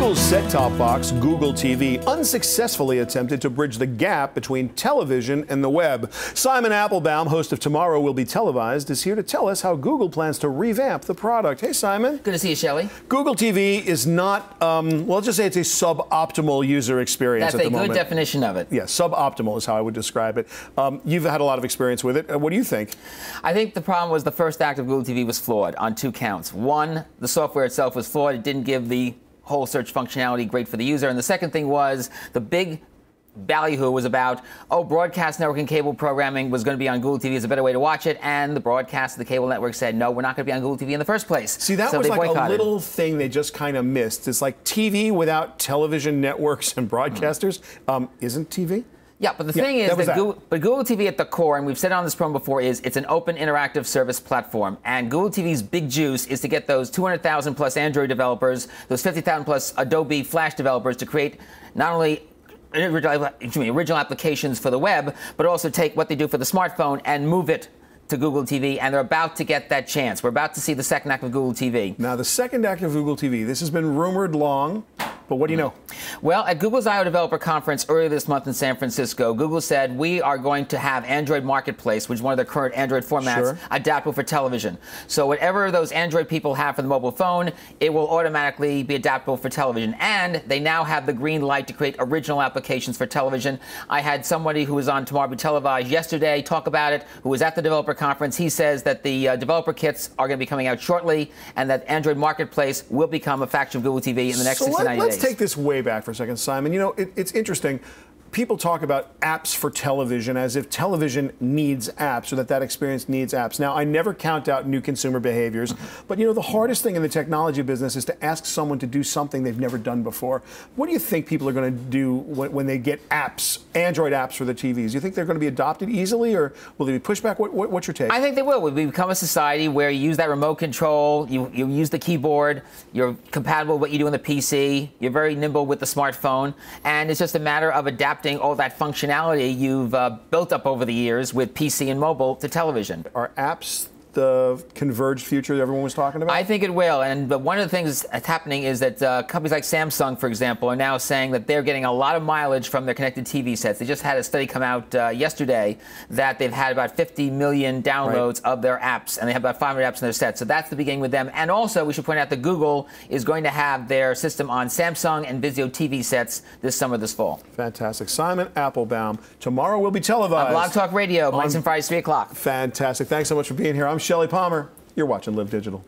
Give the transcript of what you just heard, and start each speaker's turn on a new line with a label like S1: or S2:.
S1: Google's set-top box, Google TV, unsuccessfully attempted to bridge the gap between television and the web. Simon Applebaum, host of Tomorrow Will Be Televised, is here to tell us how Google plans to revamp the product. Hey, Simon.
S2: Good to see you, Shelly. Google
S1: TV is not, well, let's just say it's a suboptimal user experience at the moment.
S2: That's a good definition of it.
S1: Yeah, suboptimal is how I would describe it. You've had a lot of experience with it. What do you think?
S2: I think the problem was the first act of Google TV was flawed on two counts. One, the software itself was flawed. It didn't give the whole search functionality great for the user. And the second thing was the big ballyhoo was about, oh, broadcast network and cable programming was going to be on Google TV as a better way to watch it. And the broadcast, the cable network said, no, we're not going to be on Google TV in the first place.
S1: See, that was like a little thing they just kind of missed. It's like TV without television networks and broadcasters isn't TV.
S2: Yeah, but the thing is that Google TV at the core, and we've said it on this program before, is it's an open interactive service platform. And Google TV's big juice is to get those 200,000 plus Android developers, those 50,000 plus Adobe Flash developers to create not only original applications for the web, but also take what they do for the smartphone and move it to Google TV, and they're about to get that chance. We're about to see the second act of Google TV.
S1: Now, the second act of Google TV, this has been rumored long. But what do you know?
S2: Well, at Google's I/O Developer Conference earlier this month in San Francisco, Google said we are going to have Android Marketplace, which is one of their current Android formats, adaptable for television. So whatever those Android people have for the mobile phone, it will automatically be adaptable for television. And they now have the green light to create original applications for television. I had somebody who was on Tomorrow Will Be Televised yesterday talk about it, who was at the developer conference. He says that the developer kits are going to be coming out shortly, and that Android Marketplace will become a faction of Google TV in the next 60 to 90 days.
S1: Let's take this way back for a second, Simon. You know, it's interesting. People talk about apps for television as if television needs apps, or that experience needs apps. Now, I never count out new consumer behaviors, but you know, the hardest thing in the technology business is to ask someone to do something they've never done before. What do you think people are going to do when they get apps, Android apps for the TVs? Do you think they're going to be adopted easily, or will they be pushed back? What's your take?
S2: I think they will. We become a society where you use that remote control, you use the keyboard, you're compatible with what you do on the PC, you're very nimble with the smartphone, and it's just a matter of adapting all that functionality you've built up over the years with PC and mobile to television.
S1: Are apps the converged future that everyone was talking about?
S2: I think it will, but one of the things that's happening is that companies like Samsung, for example, are now saying that they're getting a lot of mileage from their connected TV sets. They just had a study come out yesterday that they've had about 50 million downloads of their apps, and they have about 500 apps in their sets. So that's the beginning with them. And also, we should point out that Google is going to have their system on Samsung and Vizio TV sets this summer, this fall.
S1: Fantastic. Simon Applebaum, Tomorrow Will Be Televised.
S2: On Blog Talk Radio, Mondays and Fridays, 3 o'clock.
S1: Fantastic. Thanks so much for being here. I'm Shelly Palmer. You're watching Live Digital.